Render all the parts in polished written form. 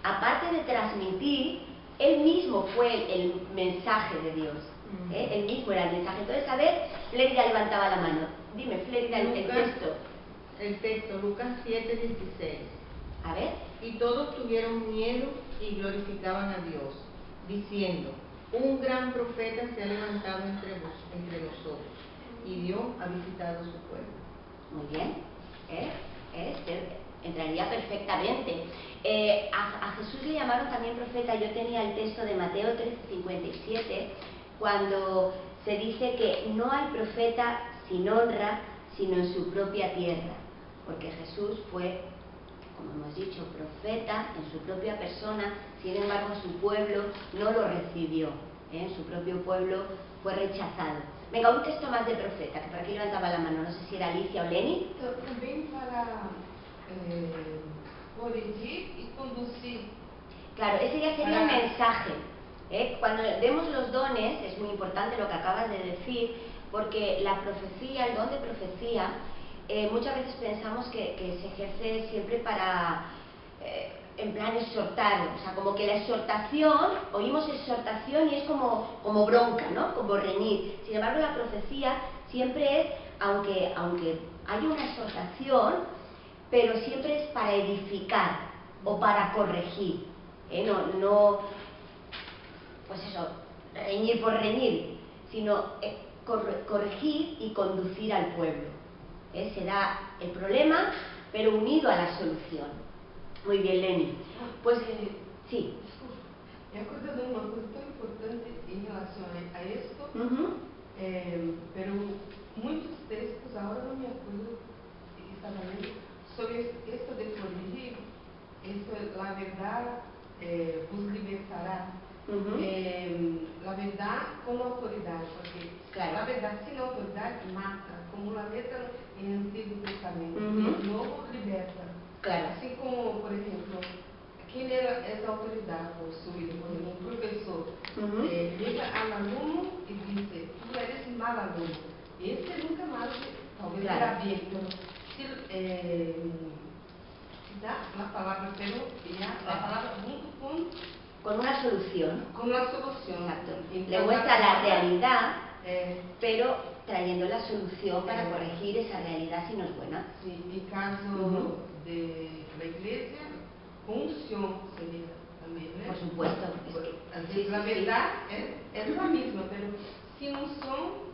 aparte de transmitir, él mismo fue el mensaje de Dios. Él mismo era el mensaje. Entonces, a ver, Flerida levantaba la mano. Dime, Flerida, el texto. El texto, Lucas 7:16. A ver. Y todos tuvieron miedo y glorificaban a Dios, diciendo: un gran profeta se ha levantado entre nosotros, y Dios ha visitado su pueblo. Muy bien. Entraría perfectamente. A Jesús le llamaron también profeta. Yo tenía el texto de Mateo 13:57, cuando se dice que no hay profeta sin honra, sino en su propia tierra, porque Jesús fue, como hemos dicho, profeta en su propia persona. Sin embargo, su pueblo no lo recibió, en su propio pueblo fue rechazado. Venga, un texto más de profeta, que por aquí levantaba la mano, no sé si era Alicia o Leni. También para corregir y conducir. Claro, ese ya sería el mensaje. Cuando vemos los dones, es muy importante lo que acabas de decir, porque la profecía, el don de profecía, muchas veces pensamos que se ejerce siempre para, en plan, exhortar. O sea, como que la exhortación, oímos exhortación y es como bronca, ¿no? Como reñir. Sin embargo, la profecía siempre es, aunque hay una exhortación, pero siempre es para edificar o para corregir. No, pues eso, reñir por reñir, sino corregir y conducir al pueblo. Se da el problema, pero unido a la solución. Muy bien, Leni. Pues sí. Me acuerdo de una cosa tan importante en relación a esto, pero muchos textos, ahora no me acuerdo si estaba leyendo, sobre esto de corregir, esto, la verdad os libertará. La verdad con autoridad, porque claro, la verdad sin autoridad mata, como la letra en el Antiguo Testamento, y el Nuevo liberta. Claro. Así como, por ejemplo, ¿quién era esa autoridad por su vida? Por ejemplo, un profesor llega al alumno y dice: tú eres mal alumno. Ese nunca más, talvez será bien, pero si da la palabra, pero ya la palabra junto con una solución. Con una solución. Exacto. Le muestra la realidad, pero trayendo la solución para corregir esa realidad si no es buena. Sí, en caso de la iglesia, unción sería también, ¿no? Por supuesto. La verdad es la misma, pero sin unción,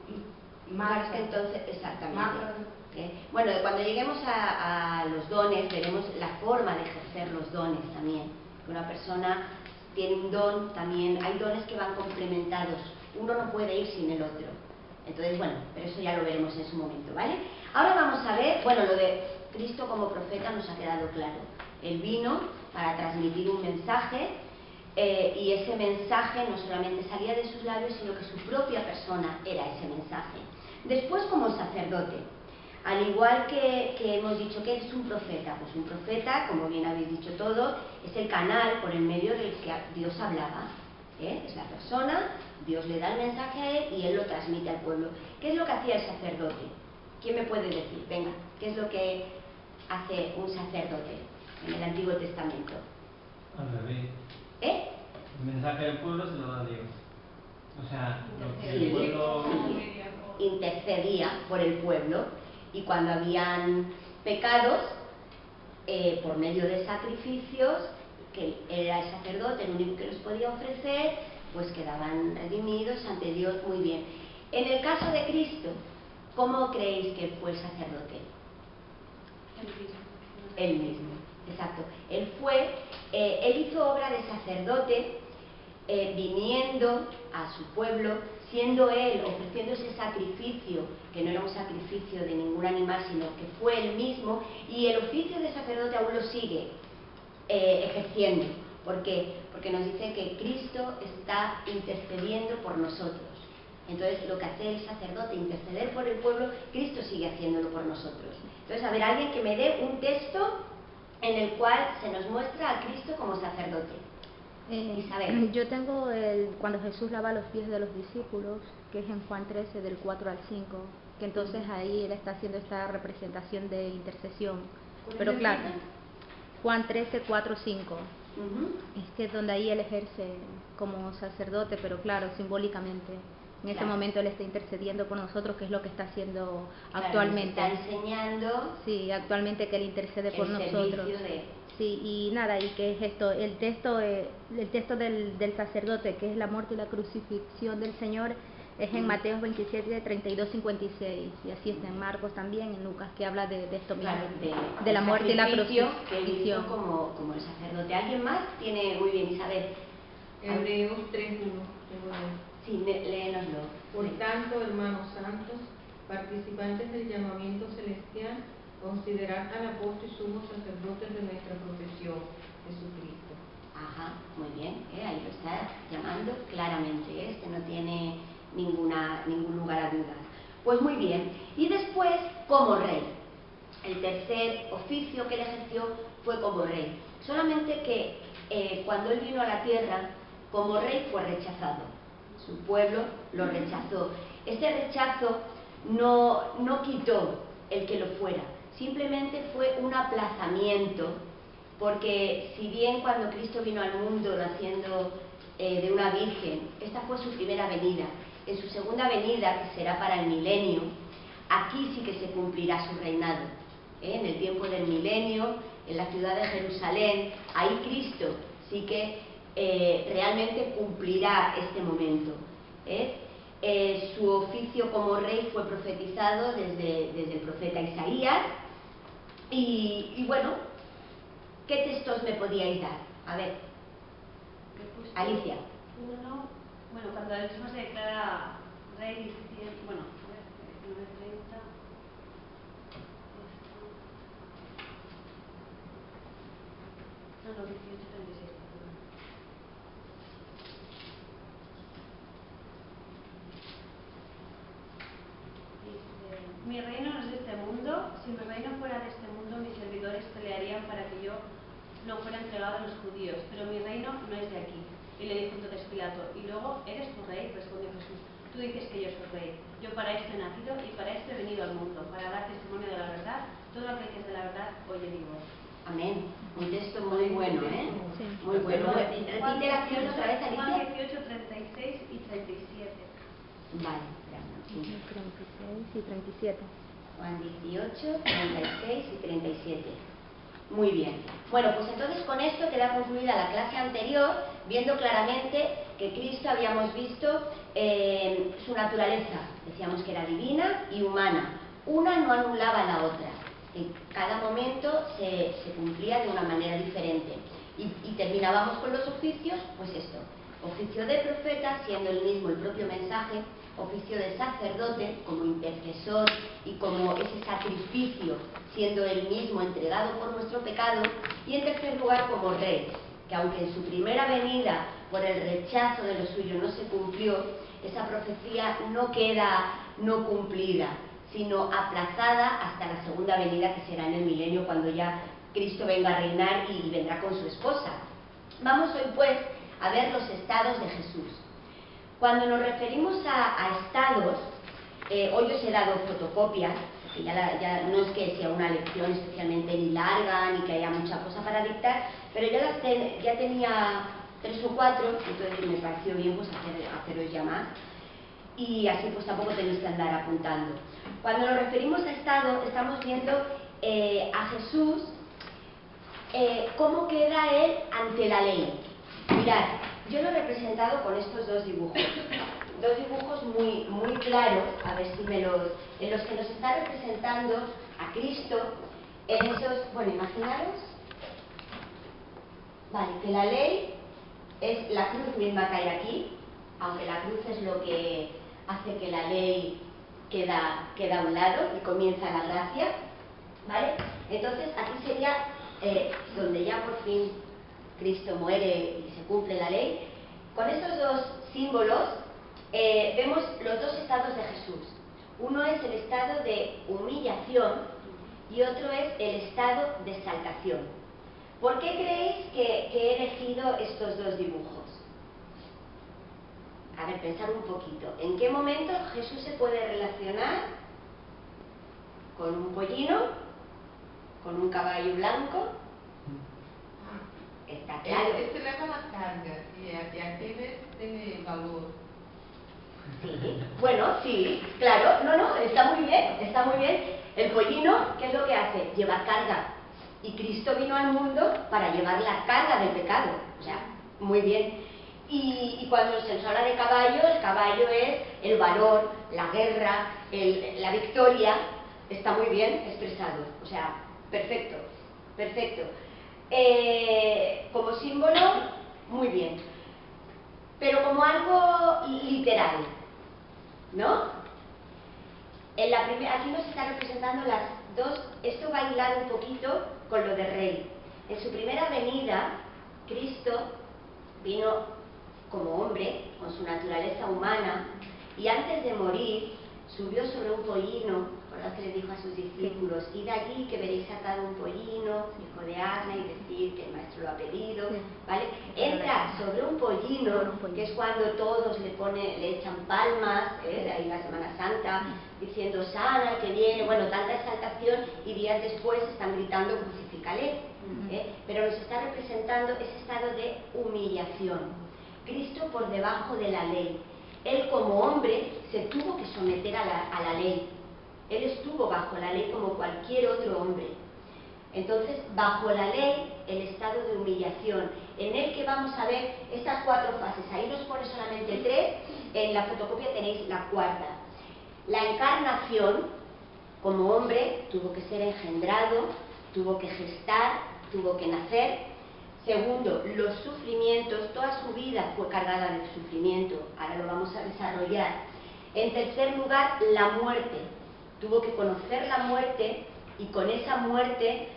más que entonces, exactamente. Bueno, cuando lleguemos a los dones, veremos la forma de ejercer los dones también. Una persona tiene un don también, hay dones que van complementados, uno no puede ir sin el otro. Entonces, bueno, pero eso ya lo veremos en su momento, ¿vale? Ahora vamos a ver, bueno, lo de Cristo como profeta nos ha quedado claro. Él vino para transmitir un mensaje, y ese mensaje no solamente salía de sus labios, sino que su propia persona era ese mensaje. Después, como sacerdote, al igual que hemos dicho que es un profeta, pues un profeta, como bien habéis dicho todos, es el canal por el medio del que Dios hablaba. Es la persona, Dios le da el mensaje a él y él lo transmite al pueblo. ¿Qué es lo que hacía el sacerdote? ¿Quién me puede decir? Venga, ¿qué es lo que hace un sacerdote en el Antiguo Testamento? Al revés. El mensaje del pueblo se lo da a Dios. O sea, lo que el pueblo intercedía por el pueblo, y cuando habían pecados, por medio de sacrificios, que era el sacerdote el único que los podía ofrecer, pues quedaban redimidos ante Dios. Muy bien. En el caso de Cristo, ¿cómo creéis que fue el sacerdote? Él mismo, exacto. Él hizo obra de sacerdote, viniendo a su pueblo, siendo él, ofreciendo ese sacrificio, que no era un sacrificio de ningún animal, sino que fue él mismo, y el oficio de sacerdote aún lo sigue ejerciendo. ¿Por qué? Porque nos dice que Cristo está intercediendo por nosotros. Entonces, lo que hace el sacerdote, interceder por el pueblo, Cristo sigue haciéndolo por nosotros. Entonces, a ver, alguien que me dé un texto en el cual se nos muestra a Cristo como sacerdote. Isabel. Yo tengo cuando Jesús lava los pies de los discípulos, que es en Juan 13, del 4 al 5, que entonces ahí él está haciendo esta representación de intercesión. Pero claro, Juan 13, 4, 5. Que es donde ahí él ejerce como sacerdote, pero claro, simbólicamente. En ese momento él está intercediendo por nosotros, que es lo que está haciendo actualmente. Está enseñando. Sí, actualmente que él intercede por nosotros. Sí, y nada, y que es esto, el texto del sacerdote, que es la muerte y la crucifixión del Señor, es en Mateo 27, 32, 56, y así está en Marcos también, en Lucas, que habla de esto mismo, de la muerte y la crucifixión. Que él hizo como el sacerdote. ¿Alguien más tiene? Muy bien, Isabel. Hebreos 3:1. Sí, léenoslo. Por tanto, hermanos santos, participantes del llamamiento celestial, considerad al apóstol y sumo sacerdote de nuestra profesión, Jesucristo. Ajá, muy bien, ahí lo está llamando claramente, este no tiene ningún lugar a dudas. Pues muy bien, y después como rey. El tercer oficio que él ejerció fue como rey. Solamente que cuando él vino a la tierra, como rey fue rechazado. Su pueblo lo rechazó. Este rechazo no quitó el que lo fuera, simplemente fue un aplazamiento, porque si bien cuando Cristo vino al mundo naciendo de una virgen, esta fue su primera venida, en su segunda venida, que será para el milenio, aquí sí que se cumplirá su reinado. En el tiempo del milenio, en la ciudad de Jerusalén, ahí Cristo sí que realmente cumplirá este momento. Su oficio como rey fue profetizado desde el profeta Isaías. Y bueno, ¿qué textos me podíais dar? A ver, Alicia. Bueno, cuando él mismo se declara rey, bueno, a ver, 9:30. No, 18:36. Mi reino no es de este mundo. Si mi reino fuera de este mundo, mis servidores pelearían para que yo no fuera entregado a los judíos, pero mi reino no es de aquí. Y le dijo entonces Pilato, y luego, ¿eres tu rey? Respondió Jesús, tú dices que yo soy rey. Yo para esto he nacido y para esto he venido al mundo, para dar testimonio de la verdad. Todo aquel que es de la verdad oye mi voz. Amén. Un texto muy bueno, ¿eh? Sí. Muy bueno. Repite la acción otra vez, Alicia. Juan 18, 36 y 37. Vale, 36 y 37. Juan 18, 36 y 37. Muy bien. Bueno, pues entonces con esto queda concluida la clase anterior, viendo claramente que Cristo habíamos visto su naturaleza. Decíamos que era divina y humana. Una no anulaba a la otra. En cada momento se cumplía de una manera diferente. Y terminábamos con los oficios, pues esto. Oficio de profeta, siendo el mismo el propio mensaje. Oficio de sacerdote, como intercesor y como ese sacrificio, siendo él mismo entregado por nuestro pecado. Y en tercer lugar, como rey, que aunque en su primera venida por el rechazo de lo suyo no se cumplió, esa profecía no queda no cumplida, sino aplazada hasta la segunda venida, que será en el milenio, cuando ya Cristo venga a reinar y vendrá con su esposa. Vamos hoy pues a ver los estados de Jesús. Cuando nos referimos a estados, hoy os he dado fotocopias, que ya no es que sea una lección especialmente ni larga, ni que haya mucha cosa para dictar, pero ya tenía 3 o 4, entonces me pareció bien pues haceros ya más, y así pues tampoco tenéis que andar apuntando. Cuando nos referimos a estado, estamos viendo a Jesús, cómo queda él ante la ley. Mirad, yo lo he representado con estos dos dibujos muy, muy claros, a ver si en los que nos está representando a Cristo, en esos, bueno, imaginaros, vale, que la ley es la cruz misma que hay aquí, aunque la cruz es lo que hace que la ley queda a un lado y comienza la gracia, ¿vale? Entonces aquí sería donde ya por fin Cristo muere y se cumple la ley. Con estos dos símbolos vemos los dos estados de Jesús. Uno es el estado de humillación y otro es el estado de exaltación. ¿Por qué creéis que he elegido estos dos dibujos? A ver, pensad un poquito. ¿En qué momento Jesús se puede relacionar con un pollino, con un caballo blanco? está claro. Este eleva la carga y aquel tiene valor. Sí, bueno, sí, claro, no, está muy bien, está muy bien. El pollino, ¿qué es lo que hace? Llevar carga. Y Cristo vino al mundo para llevar la carga del pecado, o sea, muy bien. Y cuando se nos habla de caballo, el caballo es el valor, la guerra, la victoria, está muy bien expresado, o sea, perfecto, perfecto. Como símbolo, muy bien, pero como algo literal, ¿no? Aquí nos está representando las dos, esto va a hilar un poquito con lo de rey. En su primera venida, Cristo vino como hombre, con su naturaleza humana, y antes de morir, subió sobre un pollino, ¿verdad? Que le dijo a sus discípulos, id allí que veréis atado un pollino, hijo de Asna, y decir que el maestro lo ha pedido, ¿vale? Entra sobre un pollino, que es cuando todos le echan palmas, ahí la Semana Santa, diciendo, sana el que viene, bueno, tanta exaltación, y días después están gritando, crucifícale, pero nos está representando ese estado de humillación. Cristo por debajo de la ley. Él como hombre se tuvo que someter a la ley. Él estuvo bajo la ley como cualquier otro hombre. Entonces, bajo la ley, el estado de humillación, en el que vamos a ver estas 4 fases. Ahí nos pone solamente 3, en la fotocopia tenéis la 4ª. La encarnación, como hombre, tuvo que ser engendrado, tuvo que gestar, tuvo que nacer. Segundo, los sufrimientos, toda su vida fue cargada de sufrimiento, ahora lo vamos a desarrollar. En tercer lugar, la muerte, tuvo que conocer la muerte y con esa muerte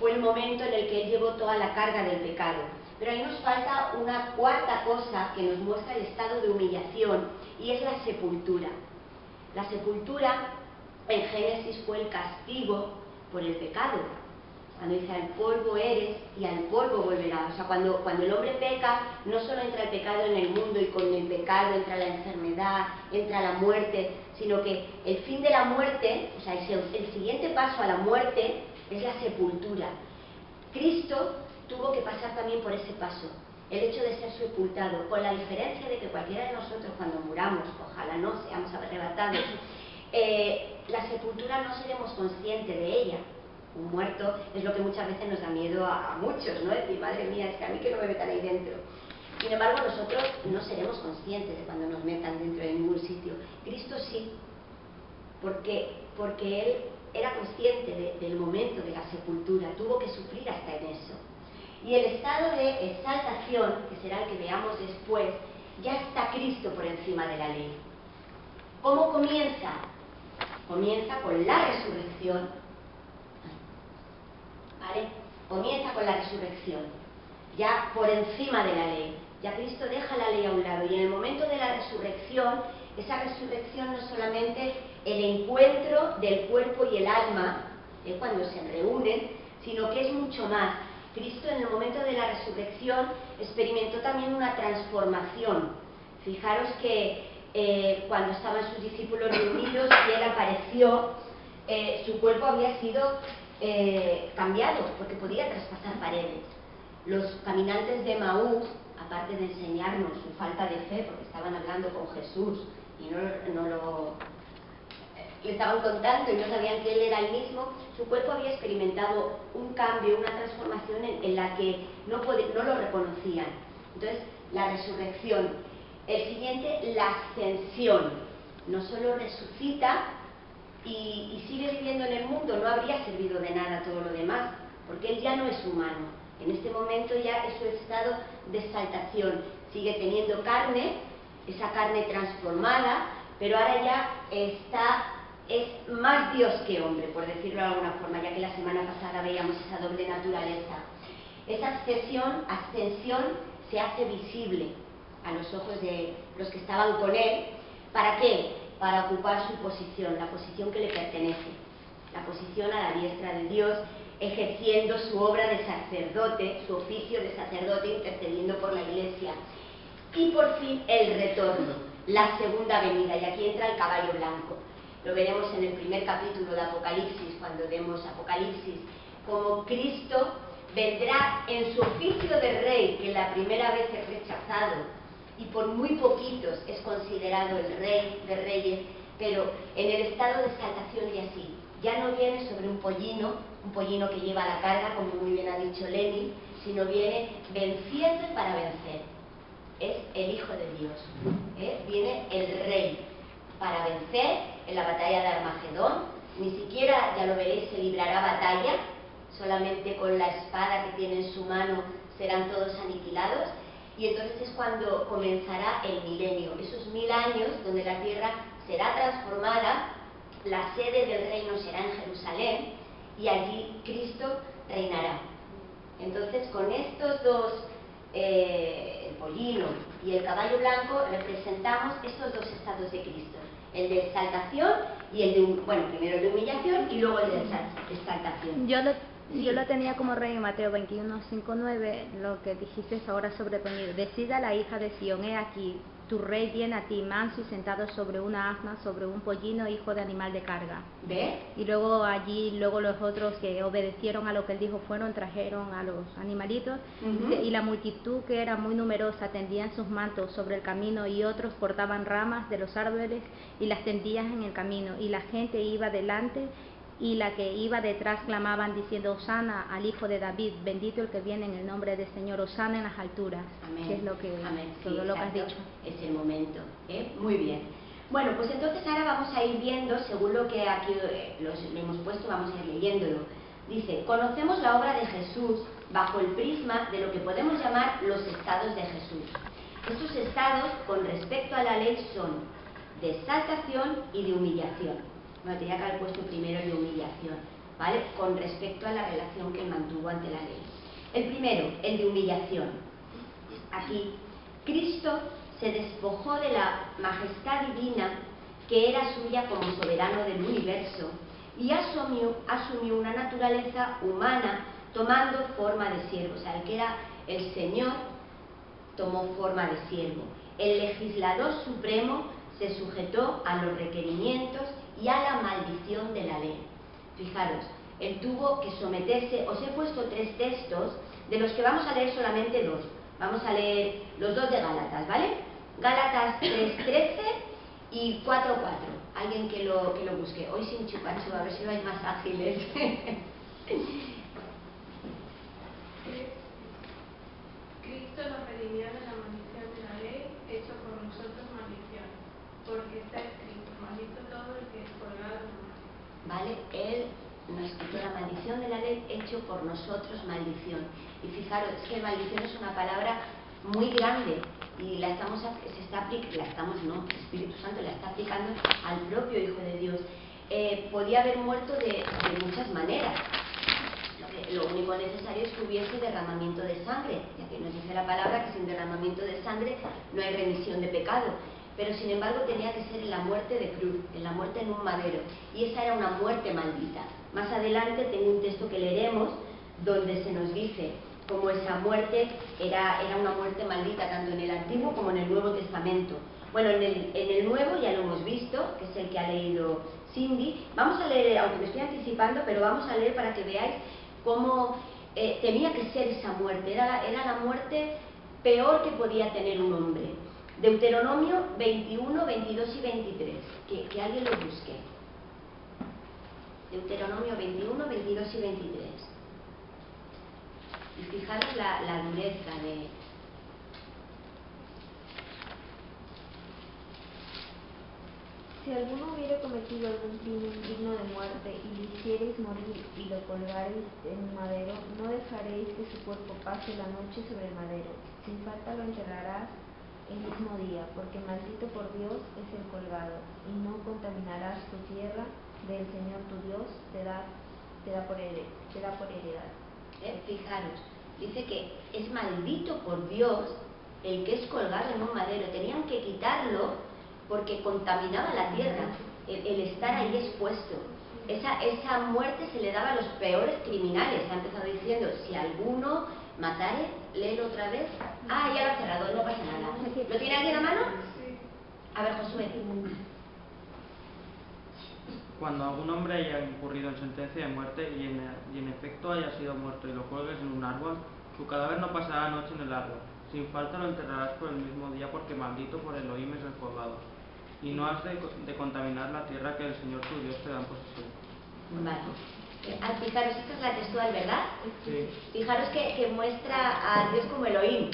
fue el momento en el que él llevó toda la carga del pecado. Pero ahí nos falta una 4ª cosa que nos muestra el estado de humillación y es la sepultura. La sepultura en Génesis fue el castigo por el pecado. Cuando dice al polvo eres y al polvo volverás. O sea, cuando el hombre peca, no solo entra el pecado en el mundo y con el pecado entra la enfermedad, entra la muerte, sino que el fin de la muerte, o sea, el siguiente paso a la muerte es la sepultura. Cristo tuvo que pasar también por ese paso, el hecho de ser sepultado, con la diferencia de que cualquiera de nosotros cuando muramos, ojalá no seamos arrebatados, la sepultura no seremos conscientes de ella. Un muerto es lo que muchas veces nos da miedo a muchos, ¿no? Decir, madre mía, es que a mí que no me metan ahí dentro. Sin embargo, nosotros no seremos conscientes de cuando nos metan dentro de ningún sitio. Cristo sí, porque Él era consciente del momento de la sepultura, tuvo que sufrir hasta en eso. Y el estado de exaltación, que será el que veamos después, ya está Cristo por encima de la ley. ¿Cómo comienza? Comienza con la resurrección. ¿Vale? Comienza con la resurrección, ya por encima de la ley. Ya Cristo deja la ley a un lado y en el momento de la resurrección, esa resurrección no es solamente el encuentro del cuerpo y el alma, cuando se reúnen, sino que es mucho más. Cristo en el momento de la resurrección experimentó también una transformación. Fijaros que cuando estaban sus discípulos reunidos y Él apareció, su cuerpo había sido cambiado, porque podía traspasar paredes. Los caminantes de Maús, aparte de enseñarnos su falta de fe, porque estaban hablando con Jesús y le estaban contando y no sabían que Él era el mismo, su cuerpo había experimentado un cambio, una transformación en la que no lo reconocían. Entonces, la resurrección. El siguiente, la ascensión. No solo resucita y sigue viviendo en el mundo, no habría servido de nada todo lo demás, porque Él ya no es humano. En este momento ya es su estado de exaltación. Sigue teniendo carne, esa carne transformada, pero ahora ya es más Dios que hombre, por decirlo de alguna forma, ya que la semana pasada veíamos esa doble naturaleza. Esa ascensión se hace visible a los ojos de los que estaban con Él. ¿Para qué? Para ocupar su posición, la posición que le pertenece, la posición a la diestra de Dios, ejerciendo su obra de sacerdote, su oficio de sacerdote, intercediendo por la Iglesia. Y por fin el retorno, la segunda venida, y aquí entra el caballo blanco. Lo veremos en el primer capítulo de Apocalipsis, cuando vemos Apocalipsis, como Cristo vendrá en su oficio de rey, que la primera vez es rechazado y por muy poquitos es considerado el rey de reyes, pero en el estado de exaltación y así, ya no viene sobre un pollino que lleva la carga, como muy bien ha dicho Lenin, sino viene venciendo para vencer. Es el Hijo de Dios, viene el rey para vencer en la batalla de Armagedón. Ni siquiera, ya lo veréis, se librará batalla, solamente con la espada que tiene en su mano serán todos aniquilados, y entonces es cuando comenzará el milenio, esos 1000 años donde la tierra será transformada, la sede del reino será en Jerusalén y allí Cristo reinará. Entonces, con estos dos, el pollino y el caballo blanco, representamos estos dos estados de Cristo, el de exaltación y el de, primero el de humillación y luego el de exaltación. Yo lo tenía como rey en Mateo 21:5-9, lo que dijiste ahora sobre venir. Decida la hija de Sión, he aquí, tu rey viene a ti, manso y sentado sobre una asna, sobre un pollino, hijo de animal de carga. ¿Ve? Y luego luego los otros que obedecieron a lo que él dijo trajeron a los animalitos, y la multitud, que era muy numerosa, tendían sus mantos sobre el camino, y otros portaban ramas de los árboles y las tendían en el camino, y la gente iba delante y la que iba detrás clamaban diciendo: Hosana al Hijo de David, bendito el que viene en el nombre del Señor, Hosana en las alturas. Amén. Que es lo que todo sí, lo que has dicho. Es el momento, muy bien. Bueno, pues entonces ahora vamos a ir viendo, según lo que aquí lo hemos puesto, vamos a ir leyéndolo. Dice: conocemos la obra de Jesús bajo el prisma de lo que podemos llamar los estados de Jesús. Estos estados, con respecto a la ley, son de exaltación y de humillación. Bueno, tenía que haber puesto primero el de humillación, ¿vale? Con respecto a la relación que él mantuvo ante la ley. El primero, el de humillación. Aquí, Cristo se despojó de la majestad divina que era suya como soberano del universo y asumió una naturaleza humana tomando forma de siervo. O sea, el que era el Señor tomó forma de siervo. El legislador supremo se sujetó a los requerimientos y a la maldición de la ley. Fijaros, él tuvo que someterse. Os he puesto 3 textos, de los que vamos a leer solamente 2. Vamos a leer los 2 de Gálatas, ¿vale? Gálatas 3:13 y 4:4. Alguien que lo busque. Hoy sin chupachu, a ver si vais más ágiles. Cristo nos redimió de la maldición de la ley, hecho por nosotros maldición, porque está escrito: maldito todo el que es colgado en una cruz. ¿Vale? Él nos quitó la maldición de la ley, hecho por nosotros maldición. Y fijaros, es que maldición es una palabra muy grande y el Espíritu Santo la está aplicando al propio Hijo de Dios. Podía haber muerto de muchas maneras. Lo único necesario es que hubiese derramamiento de sangre, ya que nos dice la palabra que sin derramamiento de sangre no hay remisión de pecado. Pero sin embargo tenía que ser en la muerte de cruz, en la muerte en un madero, y esa era una muerte maldita. Más adelante tengo un texto que leeremos donde se nos dice cómo esa muerte era una muerte maldita tanto en el Antiguo como en el Nuevo Testamento. Bueno, en el Nuevo ya lo hemos visto, que es el que ha leído Cindy. Vamos a leer, aunque me estoy anticipando, pero vamos a leer para que veáis cómo tenía que ser esa muerte. Era la muerte peor que podía tener un hombre. Deuteronomio 21, 22 y 23. Que alguien lo busque. Deuteronomio 21, 22 y 23. Y fijaros la dureza de... Si alguno hubiere cometido algún crimen digno de muerte y le hiciereis morir y lo colgareis en un madero, no dejaréis que su cuerpo pase la noche sobre el madero. Sin falta lo enterrarás el mismo día, porque maldito por Dios es el colgado, y no contaminarás tu tierra, del Señor tu Dios te da por heredad. Fijaros, dice que es maldito por Dios el que es colgado en un madero. Tenían que quitarlo porque contaminaba la tierra, el estar ahí expuesto. Esa muerte se le daba a los peores criminales. Ha empezado diciendo: si alguno matare, léelo otra vez. Ah, ya lo ha cerrado, no pasa nada. ¿Lo tiene alguien a mano? A ver, Josué. Cuando algún hombre haya incurrido en sentencia de muerte y en efecto haya sido muerto y lo cuelgues en un árbol, su cadáver no pasará la noche en el árbol. Sin falta lo enterrarás por el mismo día, porque maldito por Elohim es el colgado. Y no has de contaminar la tierra que el Señor tu Dios te da en posesión. Vale. Fijaros, esta es la textual, ¿verdad? Sí. Fijaros que muestra a Dios como Elohim.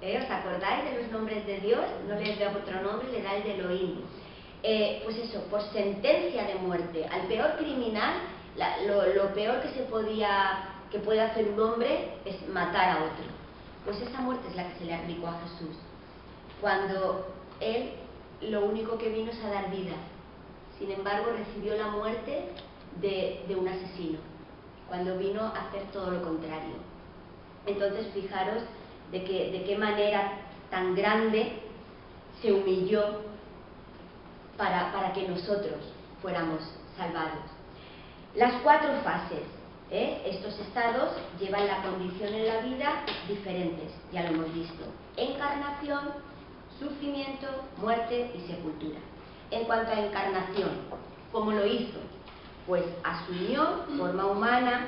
¿Os acordáis de los nombres de Dios? No les da otro nombre, le da el de Elohim. Pues eso, por sentencia de muerte. Al peor criminal, lo peor que puede hacer un hombre es matar a otro. Pues esa muerte es la que se le aplicó a Jesús. Cuando Él lo único que vino es a dar vida. Sin embargo, recibió la muerte de un asesino, cuando vino a hacer todo lo contrario. Entonces, fijaros de qué manera tan grande se humilló para que nosotros fuéramos salvados. Las 4 fases, estos estados llevan la condición en la vida diferentes, ya lo hemos visto: encarnación, sufrimiento, muerte y sepultura. En cuanto a encarnación, ¿cómo lo hizo? Pues asumió forma humana,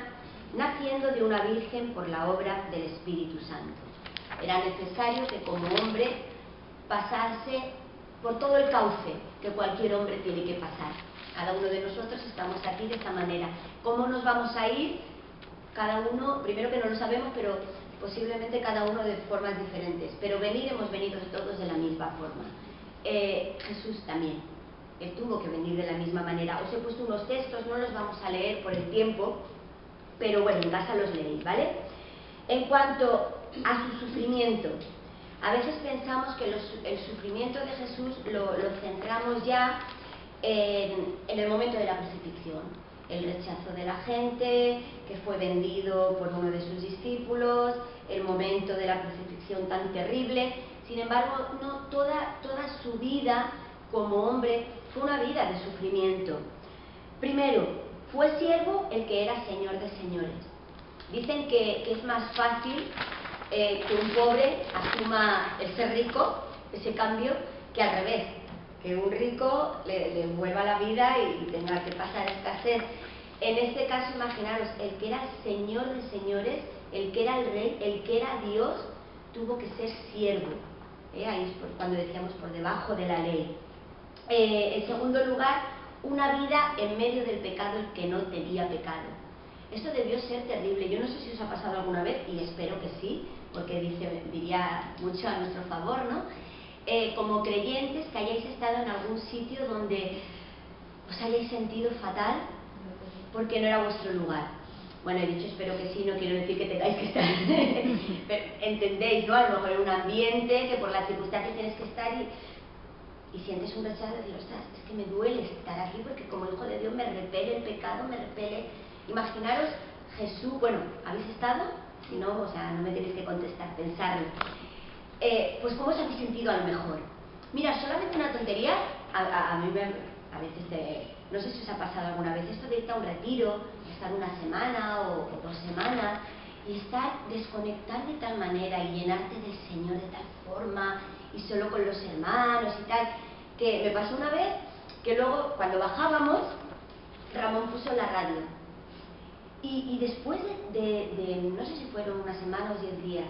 naciendo de una virgen por la obra del Espíritu Santo. Era necesario que como hombre pasase por todo el cauce que cualquier hombre tiene que pasar. Cada uno de nosotros estamos aquí de esta manera. ¿Cómo nos vamos a ir? Cada uno, primero que no lo sabemos, pero posiblemente cada uno de formas diferentes. Pero hemos venido todos de la misma forma. Jesús también. Él tuvo que venir de la misma manera. Os he puesto unos textos, no los vamos a leer por el tiempo, pero bueno, en casa los leéis, ¿vale? En cuanto a su sufrimiento, a veces pensamos que el sufrimiento de Jesús lo centramos ya en el momento de la crucifixión, el rechazo de la gente, que fue vendido por uno de sus discípulos, el momento de la crucifixión tan terrible. Sin embargo, no toda su vida como hombre fue una vida de sufrimiento. Primero, fue siervo el que era señor de señores. Dicen que es más fácil que un pobre asuma el ser rico, ese cambio, que al revés, que un rico le envuelva la vida y tenga que pasar escasez. En este caso, imaginaros, el que era señor de señores, el que era el rey, el que era Dios, tuvo que ser siervo. Ahí es cuando decíamos por debajo de la ley. En segundo lugar, una vida en medio del pecado, el que no tenía pecado. Esto debió ser terrible. Yo no sé si os ha pasado alguna vez, y espero que sí, porque diría mucho a nuestro favor, ¿no? Como creyentes, que hayáis estado en algún sitio donde os hayáis sentido fatal porque no era vuestro lugar. Bueno, he dicho espero que sí, no quiero decir que tengáis que estar pero entendéis, ¿no? A lo mejor en un ambiente que por las circunstancias tienes que estar y sientes un rechazo de decir, ostras, es que me duele estar aquí porque como hijo de Dios me repele el pecado, me repele. Imaginaros Jesús, bueno, ¿habéis estado? Si no, o sea, no me tenéis que contestar, pensarlo. Pues ¿cómo os habéis sentido a lo mejor? Mira, solamente una tontería, a mí a veces, no sé si os ha pasado alguna vez, esto de irte a un retiro, estar una semana o 2 semanas, y desconectar de tal manera y llenarte del Señor de tal forma, y solo con los hermanos y tal, que me pasó una vez que luego, cuando bajábamos, Ramón puso la radio. Y después de no sé si fueron una semana o 10 días,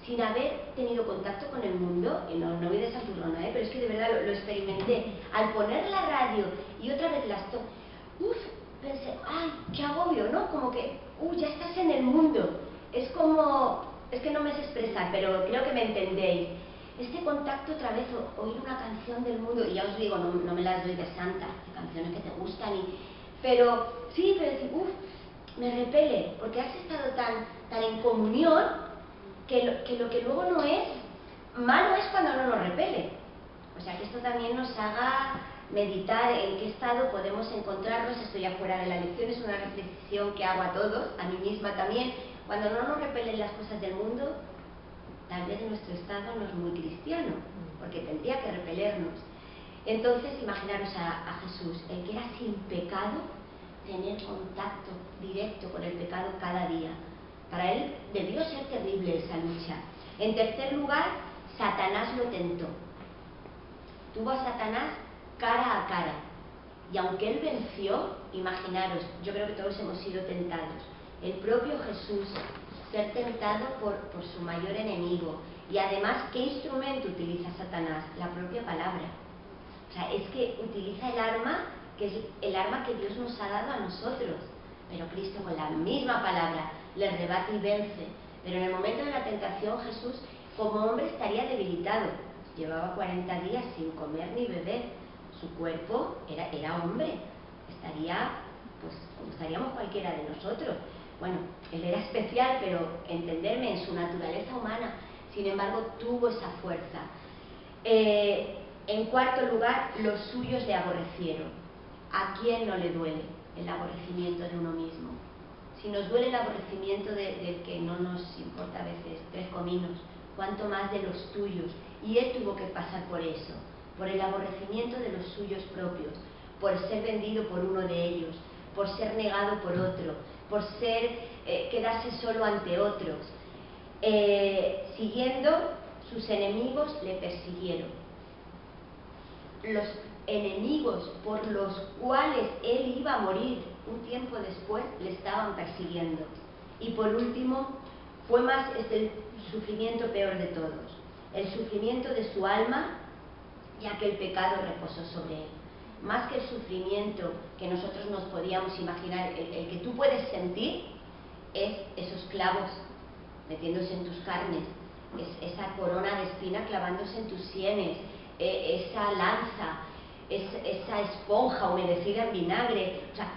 sin haber tenido contacto con el mundo, y no voy de santurrona, pero es que de verdad lo experimenté, al poner la radio y otra vez pensé, ¡ay, qué agobio!, ¿no? Como que, ya estás en el mundo. Es que no me sé expresar, pero creo que me entendéis. Este contacto otra vez, oír una canción del mundo, y ya os digo, no me las doy de santa, de canciones que te gustan, pero decir, me repele, porque has estado tan en comunión que lo que luego no es, malo es cuando no nos repele. O sea, que esto también nos haga meditar en qué estado podemos encontrarnos. Esto ya fuera de la lección, es una reflexión que hago a todos, a mí misma también. Cuando no nos repelen las cosas del mundo, tal vez nuestro estado no es muy cristiano, porque tendría que repelernos. Entonces, imaginaros a Jesús, el que era sin pecado, tener contacto directo con el pecado cada día. Para él debió ser terrible esa lucha. En tercer lugar, Satanás lo tentó. Tuvo a Satanás cara a cara. Y aunque Él venció, imaginaros, yo creo que todos hemos sido tentados. El propio Jesús, ser tentado por su mayor enemigo. Y además, ¿qué instrumento utiliza Satanás? La propia palabra. O sea, es que utiliza el arma, que es el arma que Dios nos ha dado a nosotros. Pero Cristo con la misma palabra le rebate y vence. Pero en el momento de la tentación, Jesús como hombre estaría debilitado. Llevaba 40 días sin comer ni beber. Su cuerpo era hombre. Estaría, pues, como estaríamos cualquiera de nosotros. Bueno, él era especial, pero entenderme, en su naturaleza humana, sin embargo, tuvo esa fuerza. En cuarto lugar, los suyos le aborrecieron. ¿A quién no le duele el aborrecimiento de uno mismo? Si nos duele el aborrecimiento del que no nos importa a veces 3 cominos, cuánto más de los tuyos. Y él tuvo que pasar por eso, por el aborrecimiento de los suyos propios, por ser vendido por uno de ellos, por ser negado por otro, por quedarse solo ante otros. Siguiendo, sus enemigos le persiguieron. Los enemigos por los cuales él iba a morir un tiempo después le estaban persiguiendo. Y por último, fue más el sufrimiento peor de todos, el sufrimiento de su alma, ya que el pecado reposó sobre él. Más que el sufrimiento que nosotros nos podíamos imaginar, el que tú puedes sentir, es esos clavos metiéndose en tus carnes, es esa corona de espina clavándose en tus sienes, esa lanza, esa esponja humedecida en vinagre, o sea,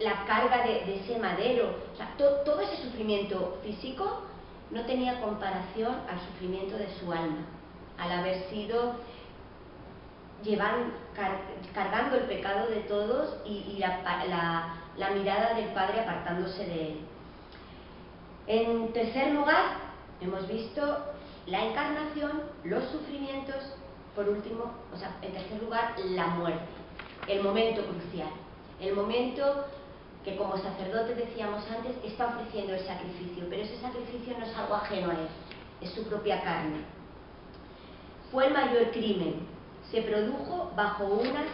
la carga de ese madero, o sea, todo ese sufrimiento físico no tenía comparación al sufrimiento de su alma, al haber sido cargando el pecado de todos y la mirada del Padre apartándose de él. En tercer lugar, hemos visto la encarnación, los sufrimientos, por último, o sea, en tercer lugar, la muerte, el momento crucial, el momento que como sacerdote, decíamos antes, está ofreciendo el sacrificio, pero ese sacrificio no es algo ajeno a él, es su propia carne. Fue el mayor crimen, se produjo bajo una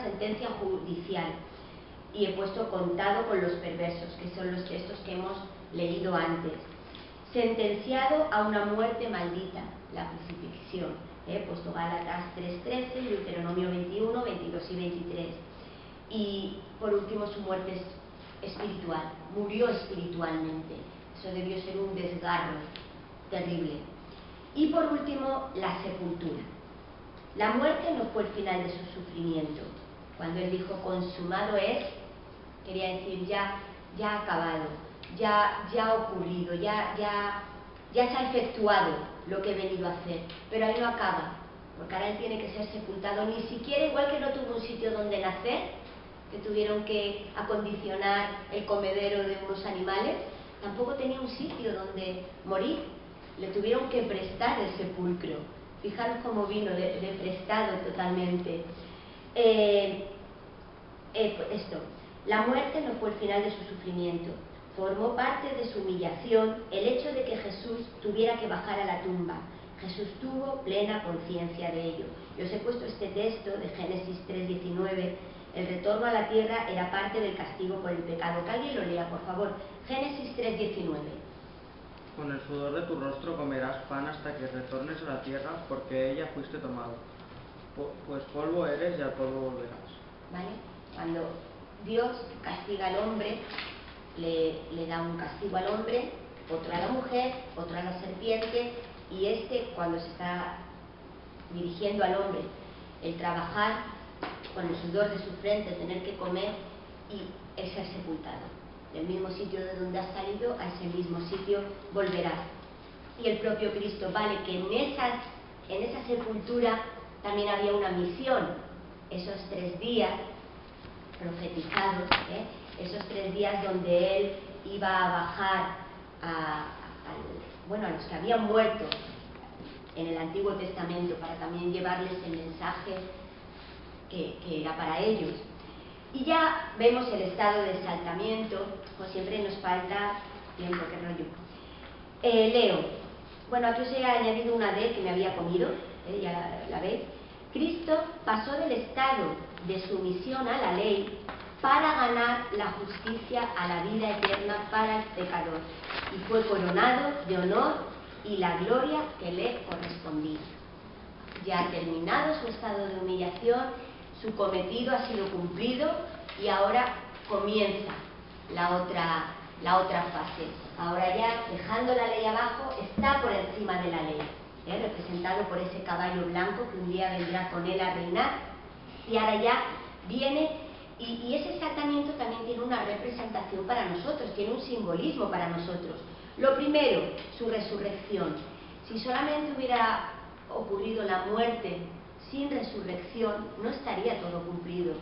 sentencia judicial, y he puesto contado con los perversos, que son los textos que hemos leído antes. Sentenciado a una muerte maldita, la crucifixión. He puesto Gálatas 3:13 y Deuteronomio 21, 22 y 23. Y por último, su muerte espiritual. Murió espiritualmente. Eso debió ser un desgarro terrible. Y por último, la sepultura. La muerte no fue el final de su sufrimiento. Cuando él dijo consumado es, quería decir ya ha acabado, ya ha ocurrido, ya se ha efectuado lo que he venido a hacer. Pero ahí no acaba, porque ahora él tiene que ser sepultado. Ni siquiera, igual que no tuvo un sitio donde nacer, que tuvieron que acondicionar el comedero de unos animales, tampoco tenía un sitio donde morir. Le tuvieron que prestar el sepulcro. Fijaros cómo vino de prestado totalmente. La muerte no fue el final de su sufrimiento, formó parte de su humillación el hecho de que Jesús tuviera que bajar a la tumba. Jesús tuvo plena conciencia de ello. Yo os he puesto este texto de Génesis 3:19. El retorno a la tierra era parte del castigo por el pecado. Que alguien lo lea, por favor. Génesis 3:19. Con el sudor de tu rostro comerás pan hasta que retornes a la tierra, porque de ella fuiste tomado. Pues polvo eres y al polvo volverás. ¿Vale? Cuando Dios castiga al hombre, le da un castigo al hombre, otro a la mujer, otro a la serpiente, y cuando se está dirigiendo al hombre, el trabajar con el sudor de su frente, tener que comer y el ser sepultado. Del mismo sitio de donde has salido, a ese mismo sitio volverás. Y el propio Cristo, vale, que en esa sepultura también había una misión, esos 3 días profetizados, esos 3 días donde él iba a bajar a los que habían muerto en el Antiguo Testamento, para también llevarles el mensaje que era para ellos. Y ya vemos el estado de exaltamiento, pues siempre nos falta tiempo, qué rollo. Leo. Bueno, aquí os he añadido una D que me había comido, ya la veis, Cristo pasó del estado de sumisión a la ley para ganar la justicia a la vida eterna para el pecador, y fue coronado de honor y la gloria que le correspondía. Ya ha terminado su estado de humillación, su cometido ha sido cumplido y ahora comienza la otra fase. Ahora ya, dejando la ley abajo, está por encima de la ley, representado por ese caballo blanco que un día vendrá con él a reinar, y ahora ya viene, y ese saltamiento también tiene una representación para nosotros, tiene un simbolismo para nosotros. Lo primero, su resurrección. Si solamente hubiera ocurrido la muerte sin resurrección, no estaría todo cumplido.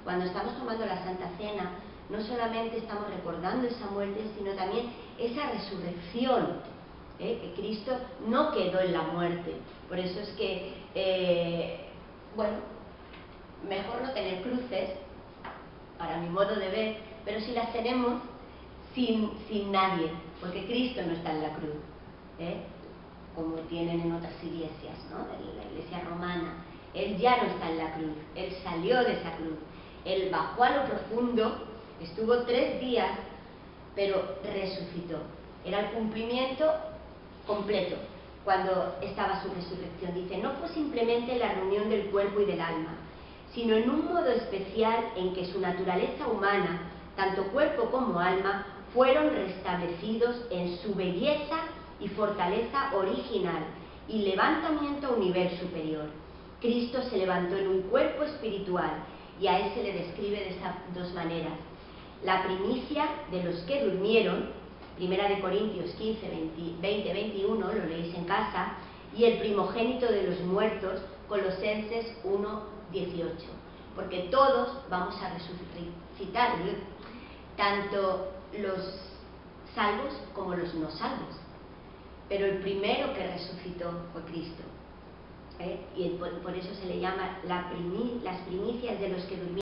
Cuando estamos tomando la Santa Cena, no solamente estamos recordando esa muerte, sino también esa resurrección, que Cristo no quedó en la muerte. Por eso es que, bueno, mejor no tener cruces, para mi modo de ver, pero si las tenemos sin nadie, porque Cristo no está en la cruz, como tienen en otras iglesias, ¿no? En la iglesia romana. Él ya no está en la cruz, Él salió de esa cruz, Él bajó a lo profundo, estuvo 3 días, pero resucitó. Era el cumplimiento completo cuando estaba su resurrección. Dice, no fue simplemente la reunión del cuerpo y del alma, sino en un modo especial en que su naturaleza humana, tanto cuerpo como alma, fueron restablecidos en su belleza y fortaleza original y levantamiento a un nivel superior. Cristo se levantó en un cuerpo espiritual y a él se le describe de estas 2 maneras. La primicia de los que durmieron, 1 Corintios 15, 20, 21, lo leéis en casa, y el primogénito de los muertos, Colosenses 1, 18. Porque todos vamos a resucitar, tanto los salvos como los no salvos. Pero el primero que resucitó fue Cristo. Y por eso se le llama las primicias de los que durmieron.